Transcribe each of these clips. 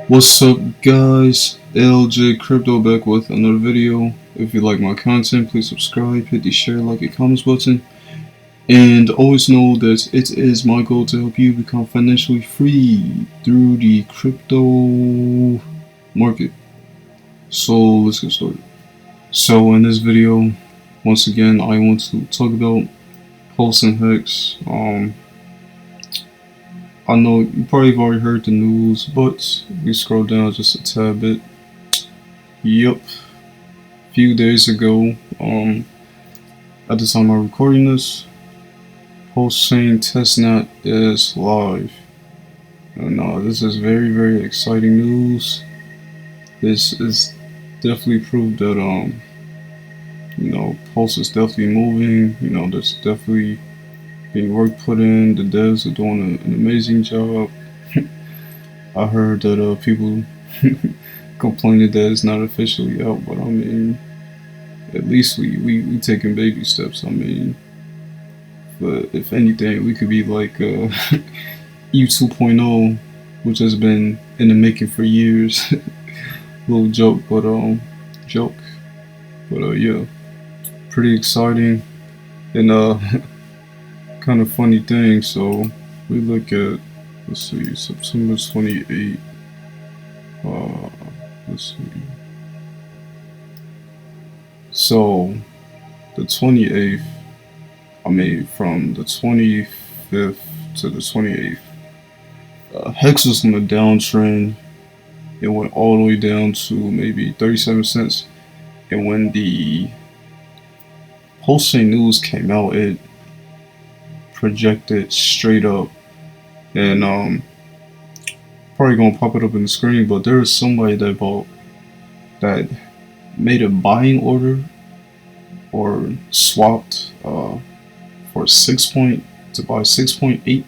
What's up guys, LJ Crypto back with another video. If you like my content, please subscribe, hit the share, like, and comments button, and always know that it is my goal to help you become financially free through the crypto market. So let's get started. So in this video, once again, I want to talk about Pulse and Hex. I know you probably have already heard the news, but we scroll down just a tad bit. Yep, a few days ago, at the time I'm recording this, Pulsechain Testnet is live. And this is very exciting news. This is definitely proof that Pulse is definitely moving. There's definitely being work put in. The devs are doing an amazing job. I heard that people complaining that it's not officially out, but I mean, at least we taking baby steps. I mean, but if anything, we could be like E 2.0, which has been in the making for years. Little joke, but yeah, pretty exciting and kind of funny thing. So we look at, let's see, September 28th. Let's see. So the 28th, I mean from the 25th to the 28th, Hex was on a downtrend. It went all the way down to maybe 37 cents. And when the Pulsechain news came out, it projected straight up. And probably gonna pop it up in the screen, but there is somebody that made a buying order or swapped for to buy 6.8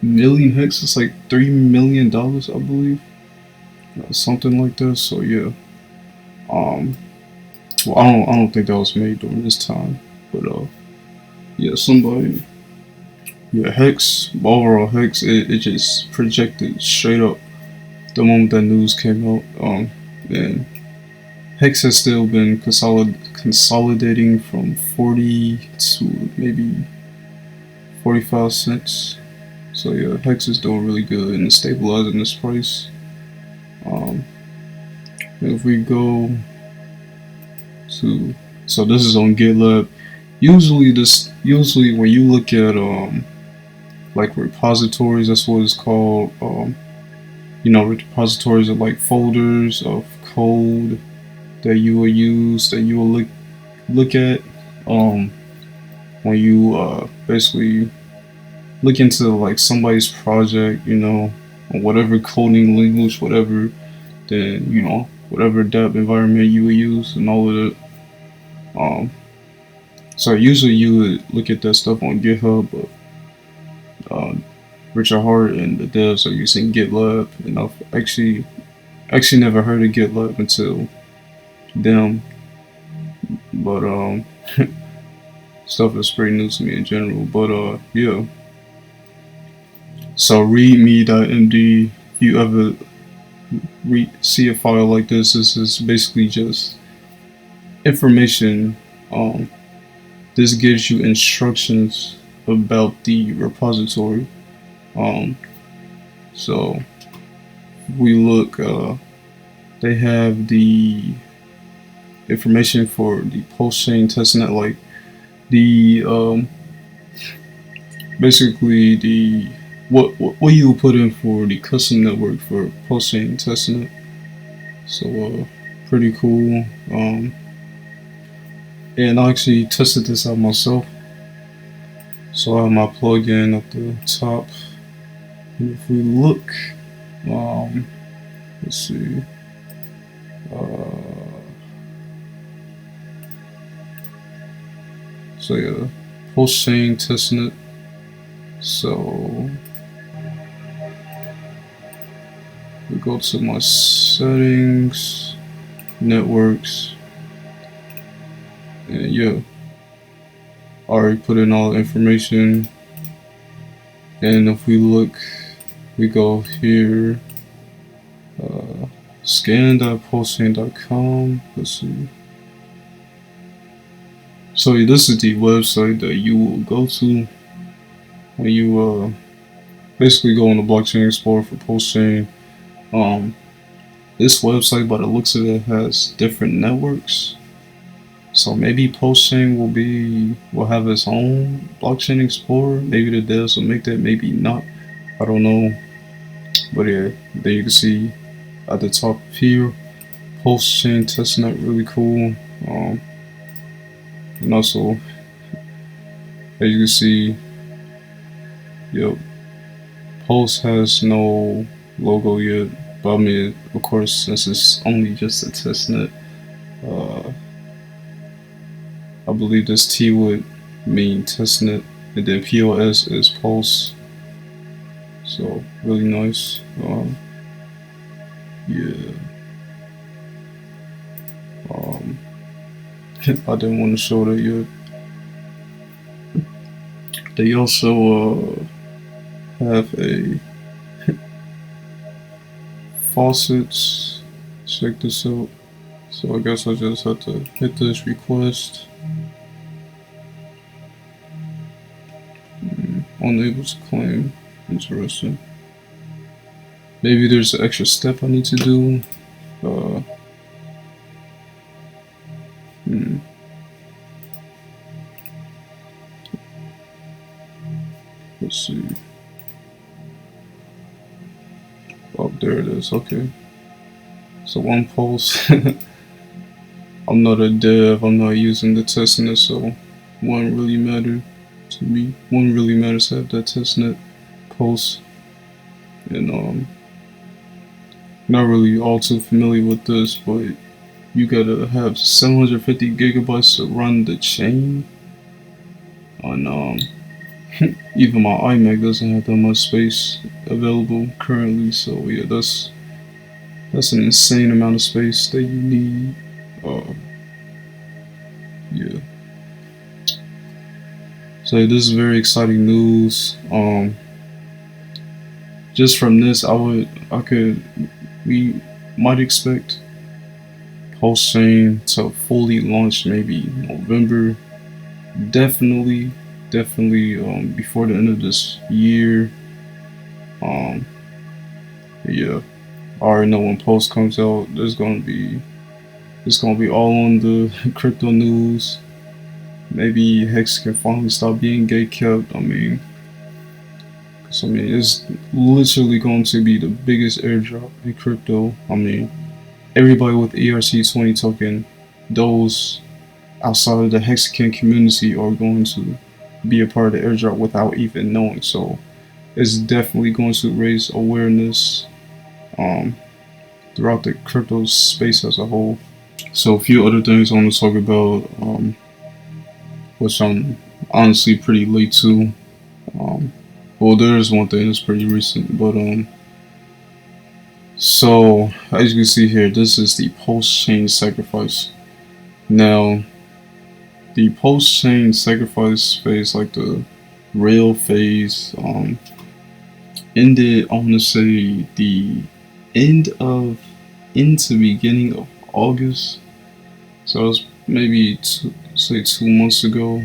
million Hex. It's like $3 million, I believe, something like that. So yeah, well, I don't think that was made during this time, but yeah, somebody, yeah, Hex, overall Hex, it just projected straight up the moment that news came out. And Hex has still been consolidating from 40 to maybe 45 cents. So yeah, Hex is doing really good and stabilizing this price. If we go to, so this is on GitLab. Usually when you look at like repositories, that's what it's called. Repositories are like folders of code that you will use, that you will look at when you basically look into like somebody's project, or whatever coding language, whatever, then whatever dev environment you will use and all of it. So usually you would look at that stuff on GitHub, but Richard Hart and the devs are using GitLab, and I've actually never heard of GitLab until them. But stuff is pretty new to me in general. But yeah. So readme.md, if you ever see a file like this is basically just information. This gives you instructions about the repository. So we look, they have the information for the Pulsechain testnet, like the basically the what you put in for the custom network for Pulsechain testnet. So pretty cool. And I actually tested this out myself. So I have my plugin at the top. And if we look, let's see. So yeah, Pulsechain testnet. So we go to my settings, networks, and yeah, already put in all the information. And if we look, we go here, scan.pulsechain.com. Let's see. So this is the website that you will go to when you basically go on the blockchain explorer for Pulsechain. This website, by the looks of it, has different networks. So maybe Pulsechain will have its own blockchain explorer. Maybe the devs will make that, maybe not. I don't know. But yeah, there you can see at the top here, Pulsechain Testnet, really cool. And also, as you can see, yep, Pulse has no logo yet. But I mean, of course, since it's only just a testnet, I believe this T would mean testnet, and then POS is Pulse. So really nice. Yeah. I didn't want to show that yet. They also have a faucets. Check this out. So I guess I just have to hit this request. Unable to claim. Interesting. Maybe there's an extra step I need to do. Let's see. Oh, there it is. Okay. So one pulse. I'm not a dev. I'm not using the testnet, so wouldn't really matter to me. Wouldn't really matter to have that testnet pulse. And not really all too familiar with this, but you gotta have 750 gigabytes to run the chain. On even my iMac doesn't have that much space available currently, so yeah, that's an insane amount of space that you need. Yeah. So this is very exciting news. Just from this, we might expect Pulsechain to fully launch maybe November. Definitely before the end of this year. Yeah, I already know when Pulse comes out, it's gonna be all on the crypto news. Maybe Hex can finally stop being gatekept. I mean, it's literally going to be the biggest airdrop in crypto. I mean, everybody with ERC20 token, those outside of the Hexagon community are going to be a part of the airdrop without even knowing. So it's definitely going to raise awareness throughout the crypto space as a whole. So a few other things I want to talk about, which I'm honestly pretty late to. Well, there is one thing that's pretty recent, but so as you can see here, this is the Pulsechain sacrifice. Now, the Pulsechain sacrifice phase, like the real phase, ended, I want to say, the end to beginning of August. So it was maybe 2 months ago.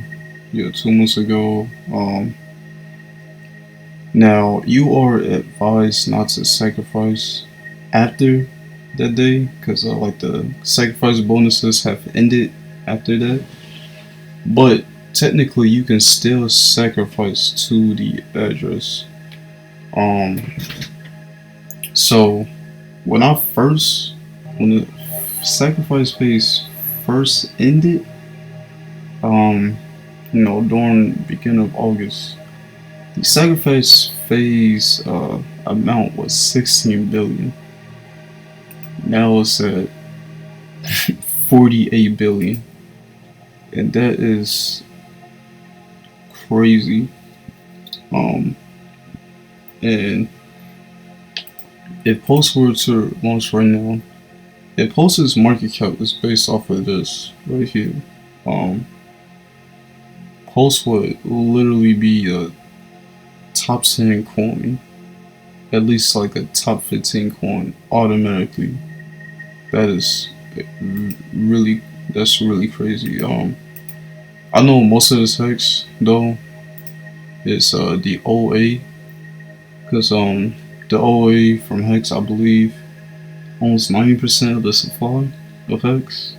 Yeah, 2 months ago. Now you are advised not to sacrifice after that day, because like the sacrifice bonuses have ended after that. But technically, you can still sacrifice to the address. So when the sacrifice phase first ended, during the beginning of August, the sacrifice phase amount was 16 billion. Now it's at 48 billion, and that is crazy. And if Pulse were to launch right now, if Pulse's market cap is based off of this right here, Pulse would literally be a top 10 coin, at least like a top 15 coin automatically. That is really, that's really crazy. I know most of this Hex though is the OA, because the OA from Hex, I believe, almost 90% of the supply of Hex.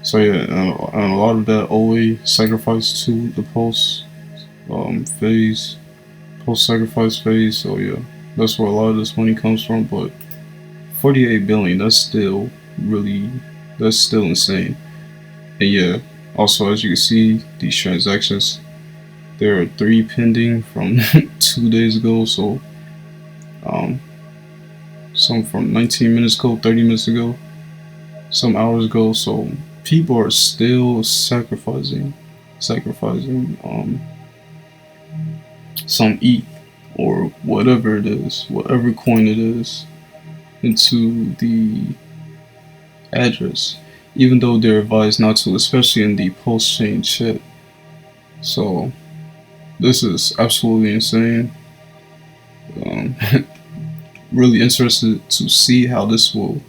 So yeah, and a lot of that OA sacrificed to the Pulse phase, Pulse sacrifice phase. So yeah, that's where a lot of this money comes from. But 48 billion, that's still really, that's still insane. And yeah, also as you can see, these transactions, there are 3 pending from 2 days ago. So some from 19 minutes ago, 30 minutes ago, some hours ago. So people are still sacrificing some ETH or whatever it is, whatever coin it is, into the address, even though they're advised not to, especially in the Pulsechain chat. So this is absolutely insane. Really interested to see how this will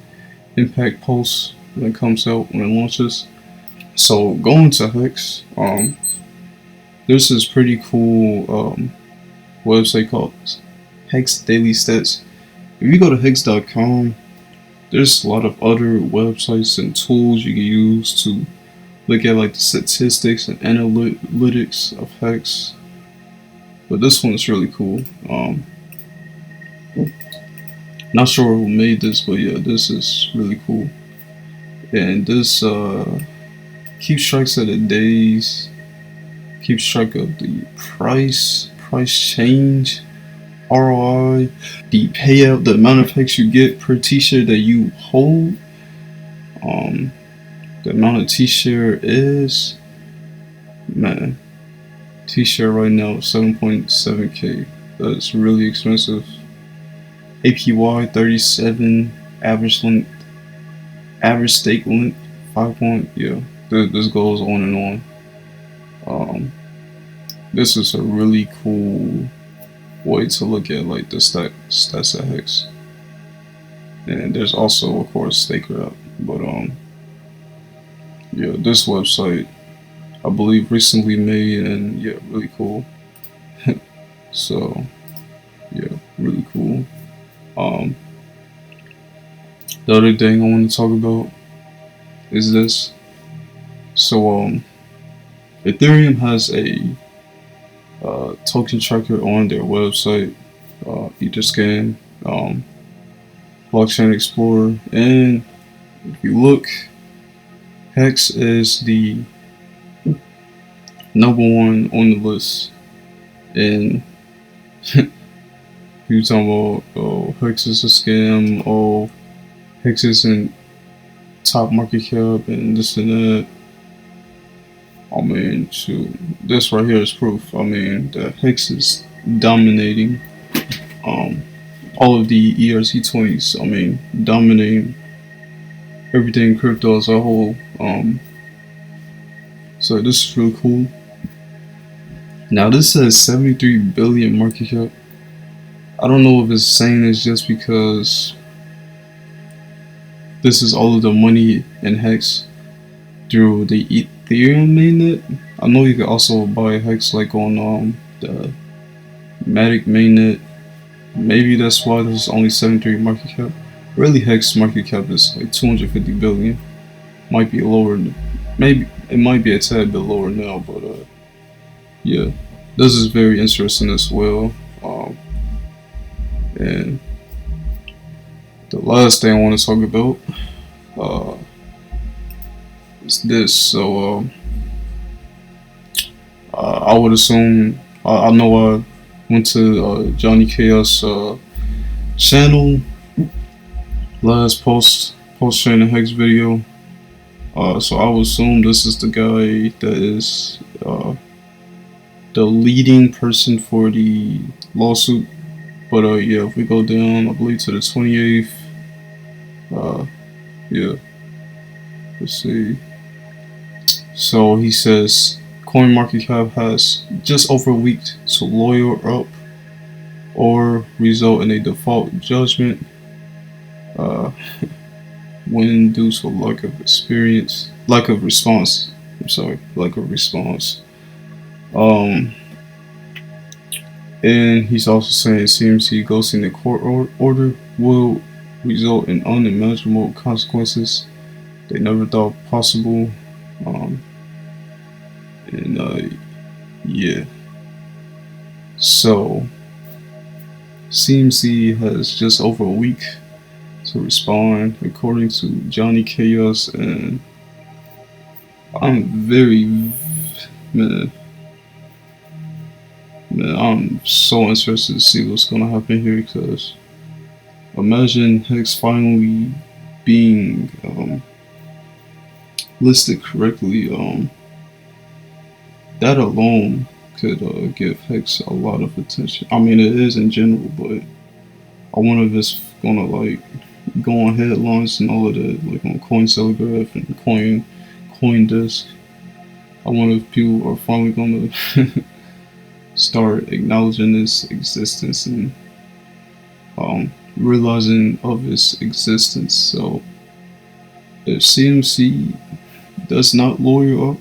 impact Pulse when it comes out, when it launches. So going to Hex, there's this pretty cool website called Hex Daily Stats. If you go to hex.com, there's a lot of other websites and tools you can use to look at like the statistics and analytics of Hex. But this one is really cool. Not sure who made this, but yeah, this is really cool. And this keeps track of the days, keeps track of the price change, ROI, the payout, the amount of Hex you get per t-shirt that you hold. The amount of t-shirt is, man, t-shirt right now is 7.7k. That's really expensive. APY 37, average length, average stake length 5 point. Yeah, this goes on and on. This is a really cool way to look at like the stats at Hex. And there's also of course stake wrap, but yeah, this website I believe recently made, and yeah, really cool. So yeah, really cool. The other thing I want to talk about is this. So Ethereum has a token tracker on their website, Etherscan, Blockchain Explorer, and if you look, Hex is the #1 on the list. And you talking about, oh, Hex is a scam, oh, Hex isn't top market cap, and this and that. I mean, shoot, this right here is proof. I mean, that Hex is dominating all of the ERC20s. I mean, dominating everything in crypto as a whole. So this is really cool. Now this says 73 billion market cap. I don't know if it's saying this just because this is all of the money in Hex through the Ethereum mainnet. I know you can also buy Hex like on the Matic mainnet. Maybe that's why there's only 73 market cap. Really, Hex market cap is like 250 billion. Might be lower. Maybe it might be a tad bit lower now, but yeah, this is very interesting as well. And the last thing I want to talk about is this. So I would assume, I know I went to Johnny Chaos channel last Pulsechain and Hex video. So I would assume this is the guy that is the leading person for the lawsuit. But yeah, if we go down, I believe to the 28th, yeah, let's see. So he says, CoinMarketCap has just over a week to lawyer up or result in a default judgment when due to lack of response. Lack of response. And he's also saying CMC ghosting the court order will result in unimaginable consequences they never thought possible. Yeah. So CMC has just over a week to respond, according to Johnny Chaos, and I'm I'm so interested to see what's gonna happen here, because imagine Hex finally being listed correctly. That alone could give Hex a lot of attention. I mean, it is in general, but I wonder if it's gonna like go on headlines and all of that, like on Cointelegraph and CoinDesk. I wonder if people are finally gonna start acknowledging its existence and realizing of its existence. So if CMC does not lawyer up,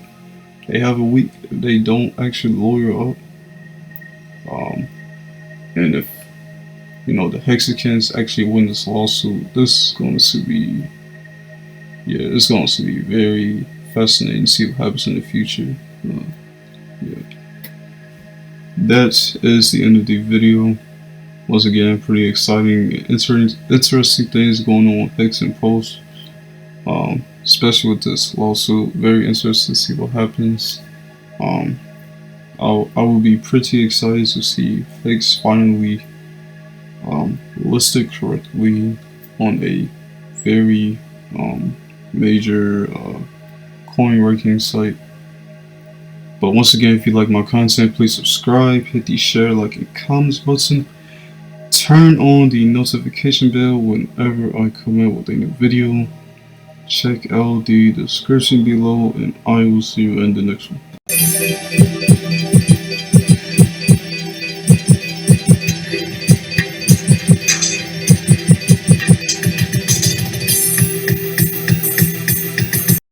they have a week. If they don't actually lawyer up, and if the Hexicans actually win this lawsuit, this is going to be it's going to be very fascinating to see what happens in the future. That is the end of the video. Once again, pretty exciting, interesting things going on with Hex and Pulse, especially with this lawsuit. Very interesting to see what happens. I will be pretty excited to see Hex finally listed correctly on a very major coin ranking site. But once again, if you like my content, please subscribe, hit the share, like, and comments button. Turn on the notification bell whenever I come out with a new video. Check out the description below, and I will see you in the next one.